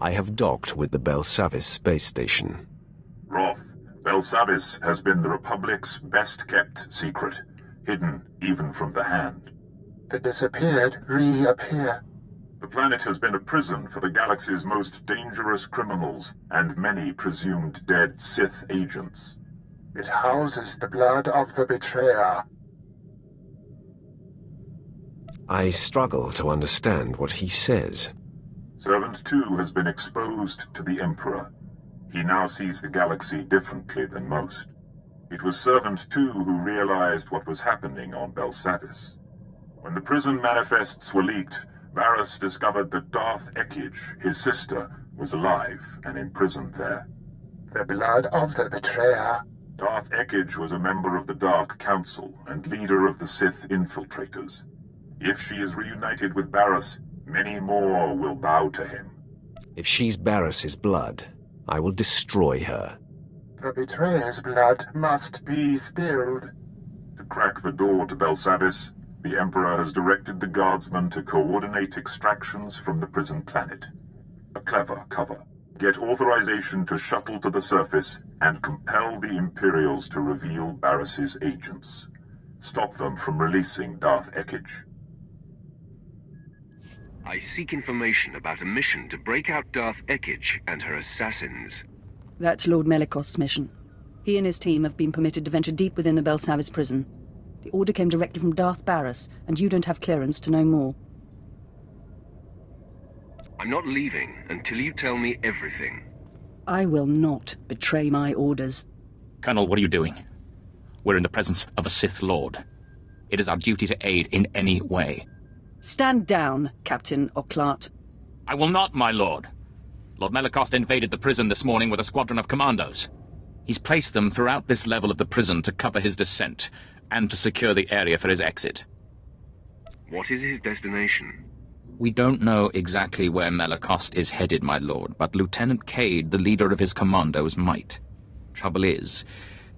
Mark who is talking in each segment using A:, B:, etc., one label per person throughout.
A: I have docked with the Belsavis space station.
B: Roth, Belsavis has been the Republic's best-kept secret, hidden even from the Hand.
C: The disappeared reappear.
B: The planet has been a prison for the galaxy's most dangerous criminals and many presumed dead Sith agents.
C: It houses the blood of the betrayer.
A: I struggle to understand what he says.
B: Servant 2 has been exposed to the Emperor. He now sees the galaxy differently than most. It was Servant 2 who realized what was happening on Belsavis. When the prison manifests were leaked, Baras discovered that Darth Ekkage, his sister, was alive and imprisoned there.
C: The blood of the betrayer.
B: Darth Ekkage was a member of the Dark Council and leader of the Sith infiltrators. If she is reunited with Baras, many more will bow to him.
A: If she's Baras's blood, I will destroy her.
C: The betrayer's blood must be spilled.
B: To crack the door to Belsavis, the Emperor has directed the guardsmen to coordinate extractions from the prison planet. A clever cover. Get authorization to shuttle to the surface and compel the Imperials to reveal Baras's agents. Stop them from releasing Darth Ekkage.
D: I seek information about a mission to break out Darth Ekkage and her assassins.
E: That's Lord Melikost's mission. He and his team have been permitted to venture deep within the Belsavis prison. The order came directly from Darth Baras, and you don't have clearance to know more.
D: I'm not leaving until you tell me everything.
E: I will not betray my orders.
F: Colonel, what are you doing? We're in the presence of a Sith Lord. It is our duty to aid in any way.
E: Stand down, Captain Oclart.
F: I will not, my lord. Lord Melikost invaded the prison this morning with a squadron of commandos. He's placed them throughout this level of the prison to cover his descent, and to secure the area for his exit.
D: What is his destination?
F: We don't know exactly where Melikost is headed, my lord, but Lieutenant Cade, the leader of his commandos, might. Trouble is,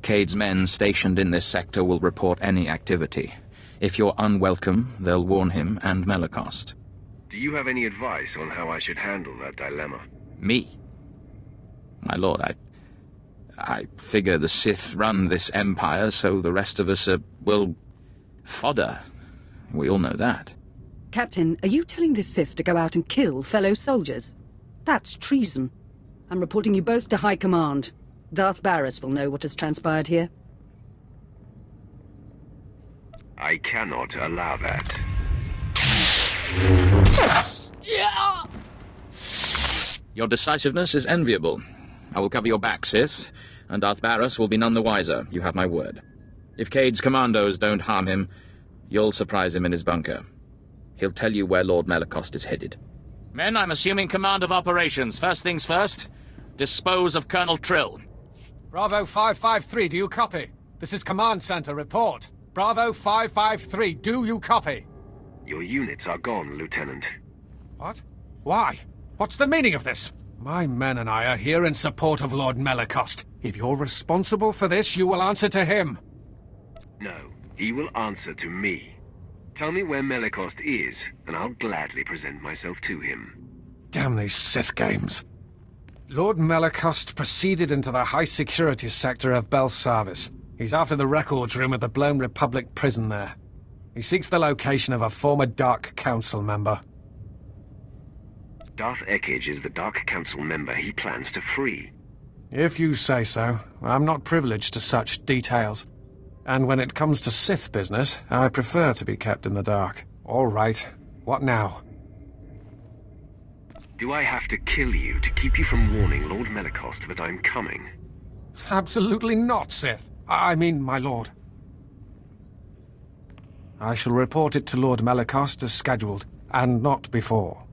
F: Cade's men stationed in this sector will report any activity. If you're unwelcome, they'll warn him and Melikost.
D: Do you have any advice on how I should handle that dilemma?
F: Me? My lord, I figure the Sith run this empire, so the rest of us are, well, fodder. We all know that.
E: Captain, are you telling the Sith to go out and kill fellow soldiers? That's treason. I'm reporting you both to High Command. Darth Baras will know what has transpired here.
D: I cannot allow that.
F: Your decisiveness is enviable. I will cover your back, Sith, and Darth Baras will be none the wiser, you have my word. If Cade's commandos don't harm him, you'll surprise him in his bunker. He'll tell you where Lord Melikost is headed. Men, I'm assuming command of operations. First things first, dispose of Colonel Trill.
G: Bravo 553, do you copy? This is Command Center, report. Bravo 553, do you copy?
D: Your units are gone, Lieutenant.
G: What? Why? What's the meaning of this? My men and I are here in support of Lord Melikost. If you're responsible for this, you will answer to him.
D: No, he will answer to me. Tell me where Melikost is, and I'll gladly present myself to him.
G: Damn these Sith games. Lord Melikost proceeded into the high-security sector of Belsavis. He's after the records room at the Blown Republic prison there. He seeks the location of a former Dark Council member.
D: Darth Ekkage is the Dark Council member he plans to free.
G: If you say so. I'm not privileged to such details. And when it comes to Sith business, I prefer to be kept in the dark. All right. What now?
D: Do I have to kill you to keep you from warning Lord Melikost that I'm coming?
G: Absolutely not, Sith. I mean, my lord. I shall report it to Lord Melikost as scheduled, and not before.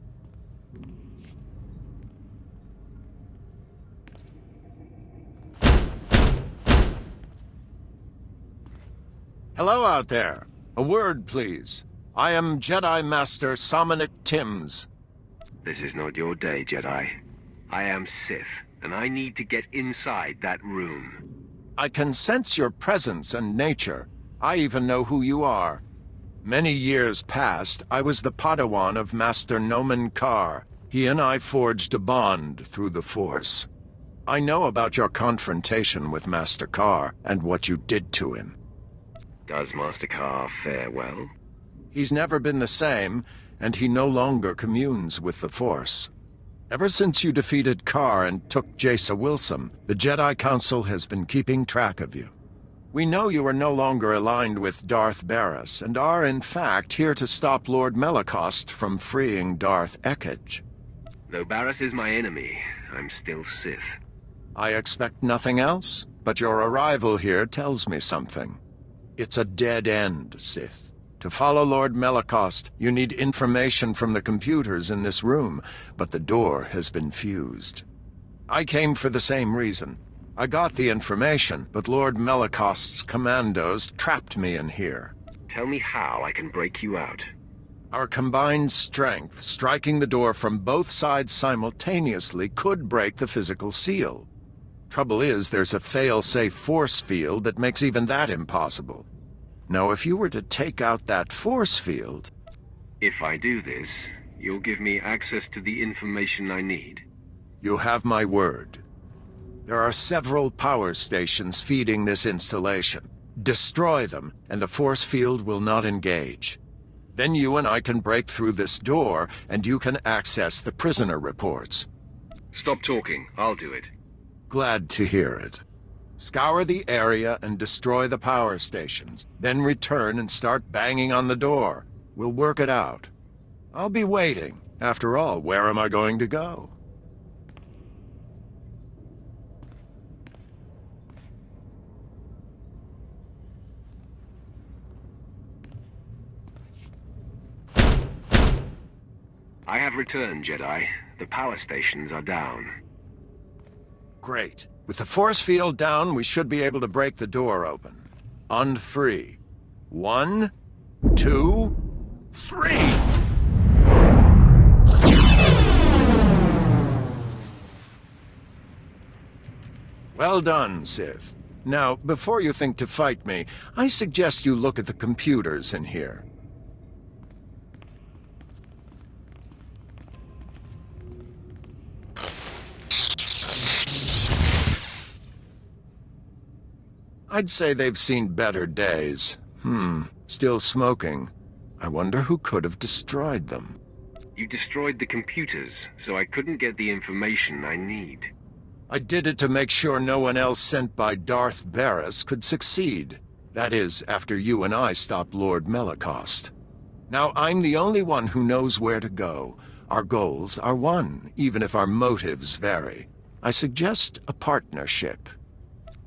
H: Hello out there. A word, please. I am Jedi Master Sominic Timms.
D: This is not your day, Jedi. I am Sith, and I need to get inside that room.
H: I can sense your presence and nature. I even know who you are. Many years past, I was the Padawan of Master Nomen Karr. He and I forged a bond through the Force. I know about your confrontation with Master Carr and what you did to him.
D: Does Master Carr fare well?
H: He's never been the same, and he no longer communes with the Force. Ever since you defeated Carr and took Jace Wilson, the Jedi Council has been keeping track of you. We know you are no longer aligned with Darth Baras, and are in fact here to stop Lord Melicost from freeing Darth Ekkage.
D: Though Baras is my enemy, I'm still Sith.
H: I expect nothing else, but your arrival here tells me something. It's a dead end, Sith. To follow Lord Melicost, you need information from the computers in this room, but the door has been fused. I came for the same reason. I got the information, but Lord Melicost's commandos trapped me in here.
D: Tell me how I can break you out.
H: Our combined strength, striking the door from both sides simultaneously, could break the physical seal. Trouble is, there's a fail-safe force field that makes even that impossible. Now, if you were to take out that force field...
D: If I do this, you'll give me access to the information I need.
H: You have my word. There are several power stations feeding this installation. Destroy them, and the force field will not engage. Then you and I can break through this door, and you can access the prisoner reports.
D: Stop talking. I'll do it.
H: Glad to hear it. Scour the area and destroy the power stations. Then return and start banging on the door. We'll work it out. I'll be waiting. After all, where am I going to go?
D: I have returned, Jedi. The power stations are down.
H: Great. With the force field down, we should be able to break the door open. On 3. 1, 2, 3! Well done, Sith. Now, before you think to fight me, I suggest you look at the computers in here. I'd say they've seen better days. Still smoking. I wonder who could have destroyed them.
D: You destroyed the computers, so I couldn't get the information I need.
H: I did it to make sure no one else sent by Darth Baras could succeed. That is, after you and I stopped Lord Melicost. Now I'm the only one who knows where to go. Our goals are one, even if our motives vary. I suggest a partnership.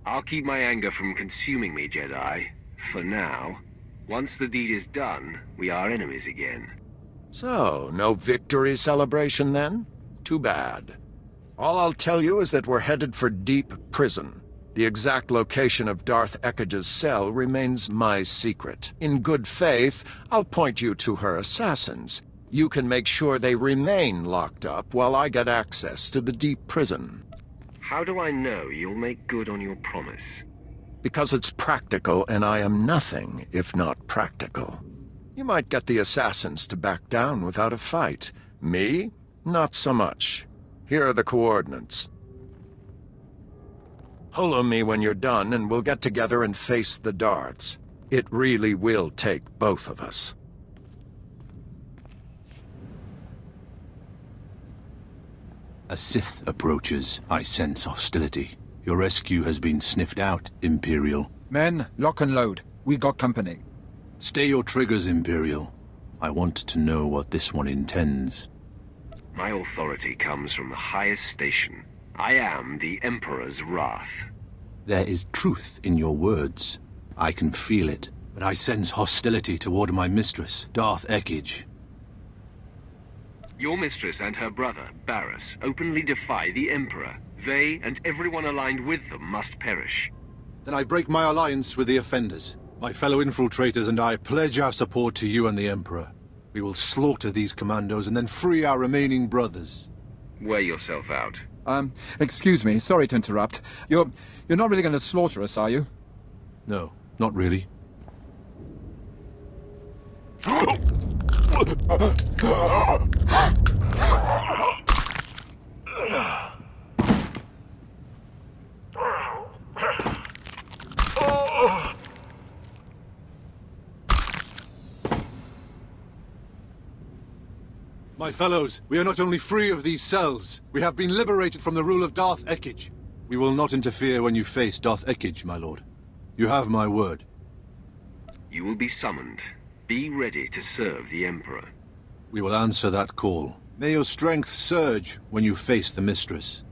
D: I'll keep my anger from consuming me, Jedi. For now. Once the deed is done, we are enemies again.
H: So, no victory celebration then? Too bad. All I'll tell you is that we're headed for Deep Prison. The exact location of Darth Ekkage's cell remains my secret. In good faith, I'll point you to her assassins. You can make sure they remain locked up while I get access to the Deep Prison.
D: How do I know you'll make good on your promise?
H: Because it's practical, and I am nothing if not practical. You might get the assassins to back down without a fight. Me? Not so much. Here are the coordinates. Holo me when you're done, and we'll get together and face the Darths. It really will take both of us.
I: A Sith approaches. I sense hostility. Your rescue has been sniffed out, Imperial.
J: Men, lock and load. We got company.
I: Stay your triggers, Imperial. I want to know what this one intends.
D: My authority comes from the highest station. I am the Emperor's wrath.
I: There is truth in your words. I can feel it, but I sense hostility toward my mistress, Darth Ekkage.
D: Your mistress and her brother, Baras, openly defy the Emperor. They and everyone aligned with them must perish.
I: Then I break my alliance with the offenders. My fellow infiltrators and I pledge our support to you and the Emperor. We will slaughter these commandos and then free our remaining brothers.
D: Wear yourself out.
J: Excuse me, sorry to interrupt. You're not really going to slaughter us, are you?
I: No, not really. My fellows, we are not only free of these cells, we have been liberated from the rule of Darth Ekkage. We will not interfere when you face Darth Ekkage, my lord. You have my word.
D: You will be summoned. Be ready to serve the Emperor.
I: We will answer that call. May your strength surge when you face the Mistress.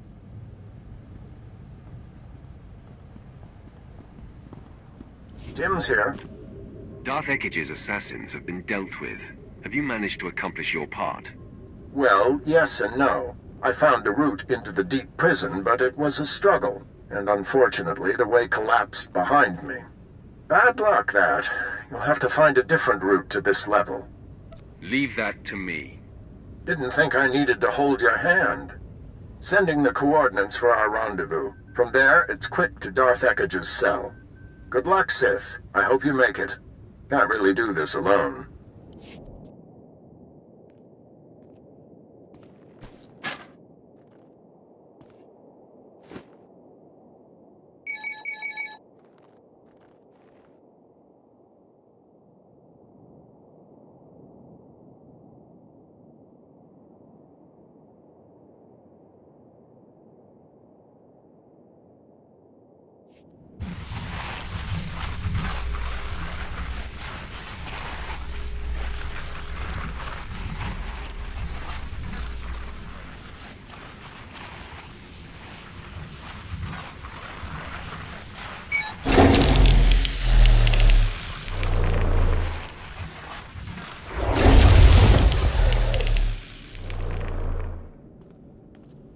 C: Tim's here.
D: Darth Ekkage's assassins have been dealt with. Have you managed to accomplish your part?
C: Well, yes and no. I found a route into the deep prison, but it was a struggle. And unfortunately, the way collapsed behind me. Bad luck, that. You'll have to find a different route to this level.
D: Leave that to me.
C: Didn't think I needed to hold your hand. Sending the coordinates for our rendezvous. From there, it's quick to Darth Ekkage's cell. Good luck, Sith. I hope you make it. Can't really do this alone.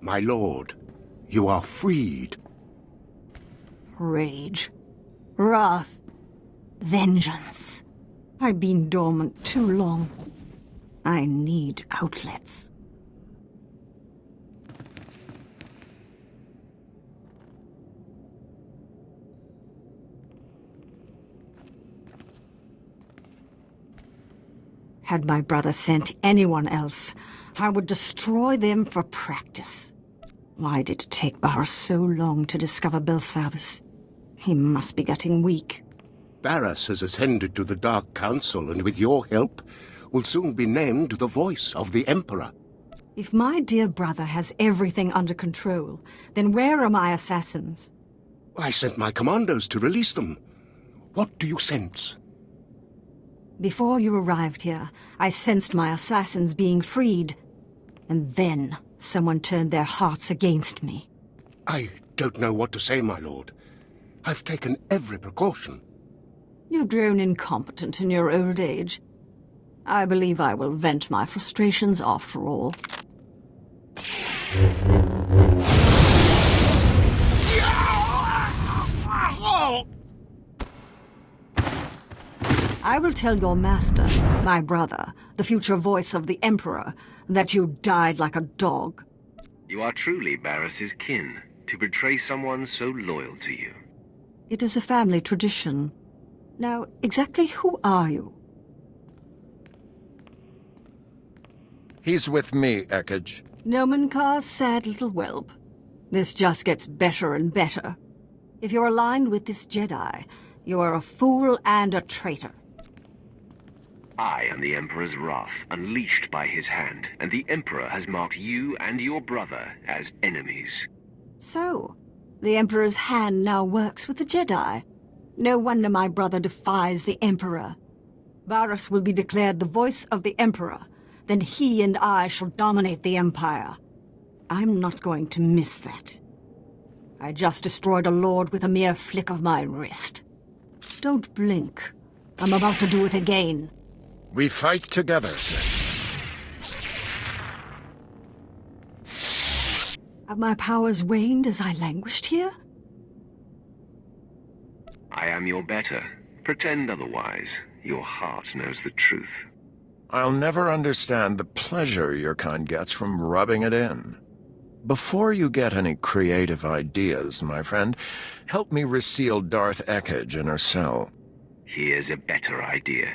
K: My lord, you are freed.
L: Rage. Wrath. Vengeance. I've been dormant too long. I need outlets. Had my brother sent anyone else, I would destroy them for practice. Why did it take Baras so long to discover Belsavis? He must be getting weak.
K: Baras has ascended to the Dark Council, and with your help, will soon be named the voice of the Emperor.
L: If my dear brother has everything under control, then where are my assassins?
K: I sent my commandos to release them. What do you sense?
L: Before you arrived here, I sensed my assassins being freed. And then someone turned their hearts against me.
K: I don't know what to say, my lord. I've taken every precaution.
L: You've grown incompetent in your old age. I believe I will vent my frustrations after all. I will tell your master, my brother, the future voice of the Emperor, that you died like a dog.
D: You are truly Baras's kin, to betray someone so loyal to you.
L: It is a family tradition. Now, exactly who are you?
H: He's with me, Ekkage.
L: Nomenkar's sad little whelp. This just gets better and better. If you're aligned with this Jedi, you are a fool and a traitor.
D: I am the Emperor's wrath, unleashed by his hand, and the Emperor has marked you and your brother as enemies.
L: So, the Emperor's hand now works with the Jedi. No wonder my brother defies the Emperor. Baras will be declared the voice of the Emperor. Then he and I shall dominate the Empire. I'm not going to miss that. I just destroyed a lord with a mere flick of my wrist. Don't blink. I'm about to do it again.
H: We fight together, Sith.
L: Have my powers waned as I languished here?
D: I am your better. Pretend otherwise. Your heart knows the truth.
H: I'll never understand the pleasure your kind gets from rubbing it in. Before you get any creative ideas, my friend, help me reseal Darth Ekkage in her cell.
D: Here's a better idea.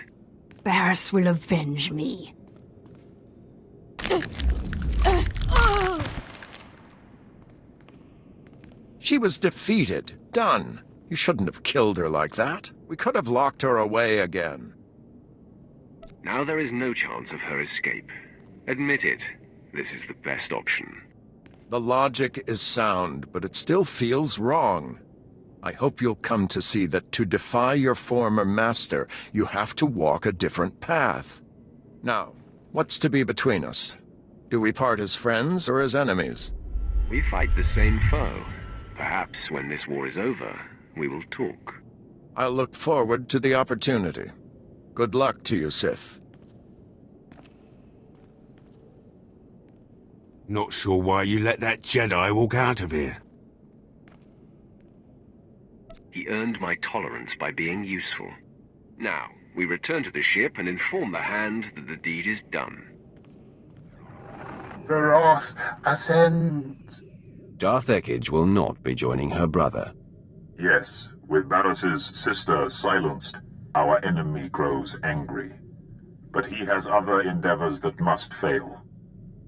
L: Baras will avenge me.
H: She was defeated. Done. You shouldn't have killed her like that. We could have locked her away again.
D: Now there is no chance of her escape. Admit it. This is the best option.
H: The logic is sound, but it still feels wrong. I hope you'll come to see that to defy your former master, you have to walk a different path. Now, what's to be between us? Do we part as friends or as enemies?
D: We fight the same foe. Perhaps when this war is over, we will talk.
H: I'll look forward to the opportunity. Good luck to you, Sith.
M: Not sure why you let that Jedi walk out of here.
D: He earned my tolerance by being useful. Now, we return to the ship and inform the Hand that the deed is done.
N: The wrath ascends.
A: Darth Ekkage will not be joining her brother.
B: Yes, with Baras's sister silenced, our enemy grows angry. But he has other endeavors that must fail.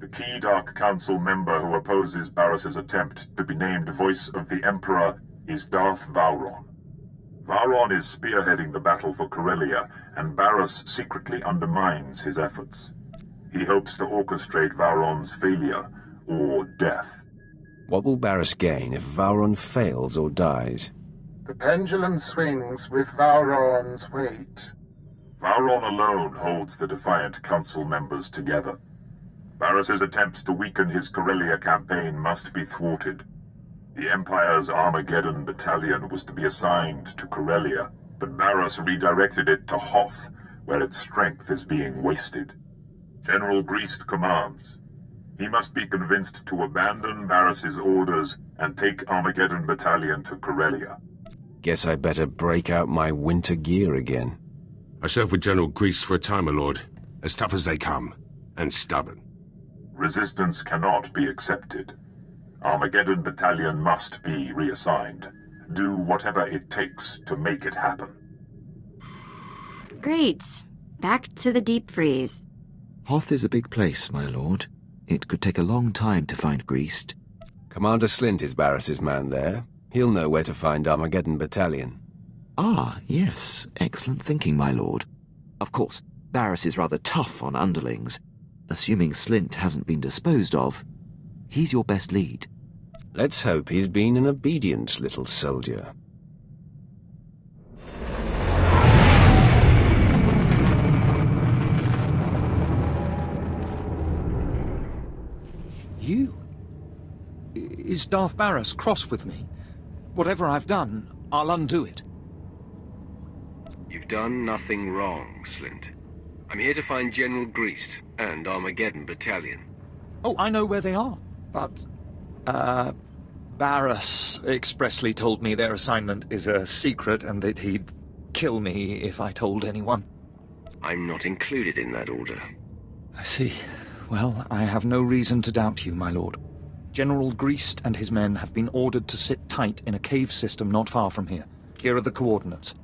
B: The key Dark Council member who opposes Baras's attempt to be named Voice of the Emperor is Darth Vowron. Vowron is spearheading the battle for Corellia, and Baras secretly undermines his efforts. He hopes to orchestrate Vowron's failure, or death.
A: What will Baras gain if Vowron fails or dies?
N: The pendulum swings with Vowron's weight.
B: Vowron alone holds the defiant council members together. Baras's attempts to weaken his Corellia campaign must be thwarted. The Empire's Armageddon battalion was to be assigned to Corellia, but Baras redirected it to Hoth, where its strength is being wasted. General Greast commands. He must be convinced to abandon Baras's orders and take Armageddon battalion to Corellia.
A: Guess I better break out my winter gear again.
M: I served with General Greast for a time, my lord. As tough as they come, and stubborn.
B: Resistance cannot be accepted. Armageddon battalion must be reassigned. Do whatever it takes to make it happen.
O: Great. Back to the deep freeze.
P: Hoth is a big place, my lord. It could take a long time to find Greast.
A: Commander Slint is Baras's man there. He'll know where to find Armageddon battalion.
P: Ah, yes. Excellent thinking, my lord. Of course, Baras is rather tough on underlings. Assuming Slint hasn't been disposed of, he's your best lead.
A: Let's hope he's been an obedient little soldier.
Q: You? Is Darth Baras cross with me? Whatever I've done, I'll undo it.
D: You've done nothing wrong, Slint. I'm here to find General Greast and Armageddon battalion.
Q: Oh, I know where they are. But, Baras expressly told me their assignment is a secret and that he'd kill me if I told anyone.
D: I'm not included in that order.
Q: I see. Well, I have no reason to doubt you, my lord. General Greast and his men have been ordered to sit tight in a cave system not far from here. Here are the coordinates.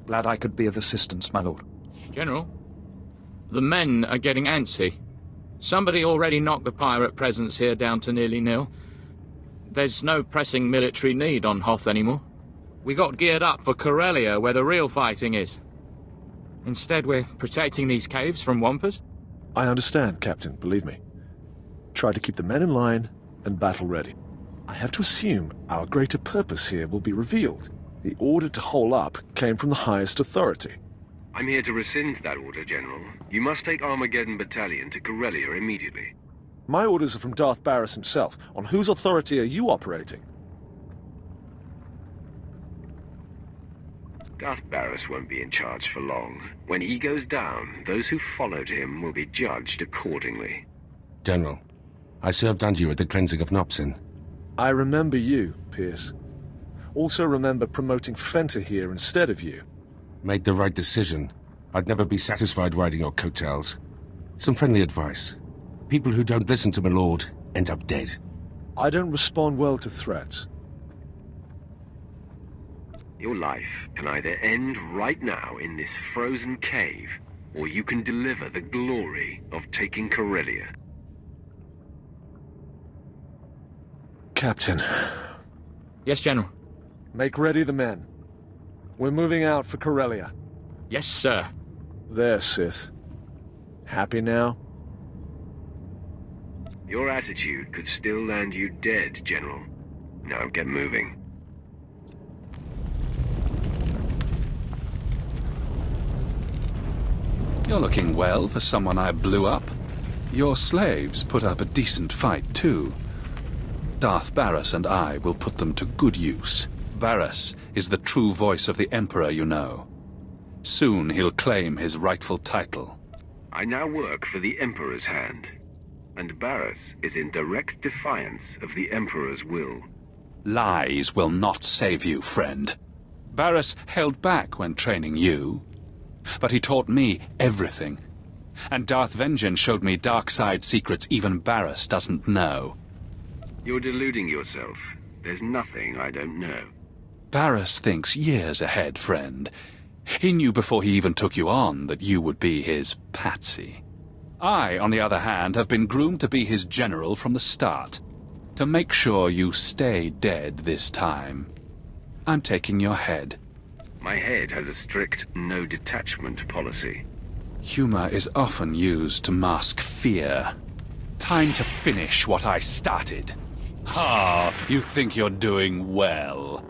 Q: Glad I could be of assistance, my lord.
F: General, the men are getting antsy. Somebody already knocked the pirate presence here down to nearly nil. There's no pressing military need on Hoth anymore. We got geared up for Corellia, where the real fighting is. Instead, we're protecting these caves from Wampus.
R: I understand, Captain, believe me. Try to keep the men in line and battle ready. I have to assume our greater purpose here will be revealed. The order to hole up came from the highest authority.
D: I'm here to rescind that order, General. You must take Armageddon battalion to Corellia immediately.
R: My orders are from Darth Baras himself. On whose authority are you operating?
D: Darth Baras won't be in charge for long. When he goes down, those who followed him will be judged accordingly.
M: General, I served under you at the cleansing of Nopsin.
R: I remember you, Pierce. Also remember promoting Fenta here instead of you.
M: Made the right decision. I'd never be satisfied riding your coattails. Some friendly advice. People who don't listen to my lord end up dead.
R: I don't respond well to threats.
D: Your life can either end right now in this frozen cave, or you can deliver the glory of taking Corellia.
R: Captain.
F: Yes, General.
R: Make ready the men. We're moving out for Corellia.
F: Yes, sir.
R: There, Sith. Happy now?
D: Your attitude could still land you dead, General. Now get moving.
S: You're looking well for someone I blew up. Your slaves put up a decent fight, too. Darth Baras and I will put them to good use. Baras is the true voice of the Emperor, you know. Soon he'll claim his rightful title.
D: I now work for the Emperor's hand, and Baras is in direct defiance of the Emperor's will.
S: Lies will not save you, friend. Baras held back when training you, but he taught me everything. And Darth Vengeance showed me dark side secrets even Baras doesn't know.
D: You're deluding yourself. There's nothing I don't know.
S: Baras thinks years ahead, friend. He knew before he even took you on that you would be his patsy. I, on the other hand, have been groomed to be his general from the start. To make sure you stay dead this time, I'm taking your head.
D: My head has a strict no-detachment policy.
S: Humor is often used to mask fear. Time to finish what I started. Ah, you think you're doing well.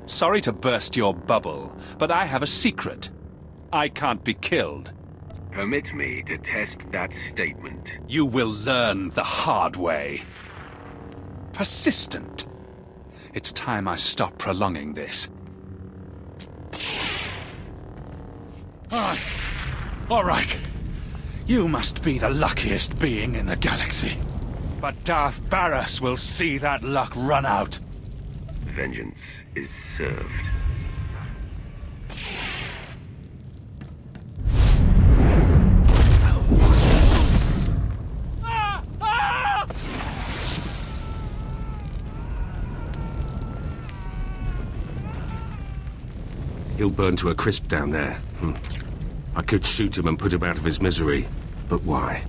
S: Sorry to burst your bubble, but I have a secret. I can't be killed.
D: Permit me to test that statement.
S: You will learn the hard way. Persistent. It's time I stop prolonging this. All right. You must be the luckiest being in the galaxy. But Darth Baras will see that luck run out.
D: Vengeance is served.
M: He'll burn to a crisp down there. I could shoot him and put him out of his misery, but why?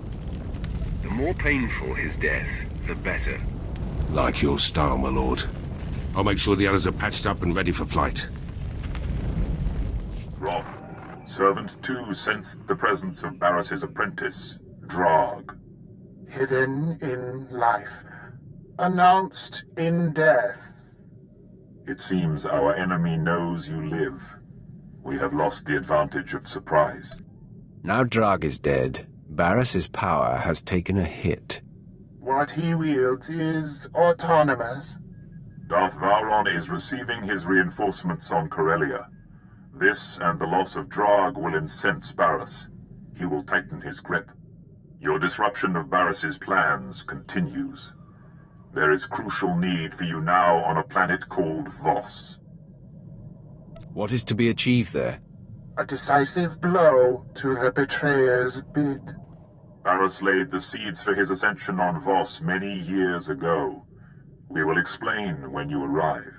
D: The more painful his death, the better.
M: Like your style, my lord. I'll make sure the others are patched up and ready for flight.
B: Roth, Servant 2 sensed the presence of Baras's apprentice, Drog.
N: Hidden in life, announced in death.
B: It seems our enemy knows you live. We have lost the advantage of surprise.
A: Now Drog is dead, Baras's power has taken a hit.
N: What he wields is autonomous.
B: Darth Vowron is receiving his reinforcements on Corellia. This and the loss of Drog will incense Baras. He will tighten his grip. Your disruption of Baras's plans continues. There is crucial need for you now on a planet called Voss.
A: What is to be achieved there?
N: A decisive blow to the betrayer's bid.
B: Baras laid the seeds for his ascension on Voss many years ago. We will explain when you arrive.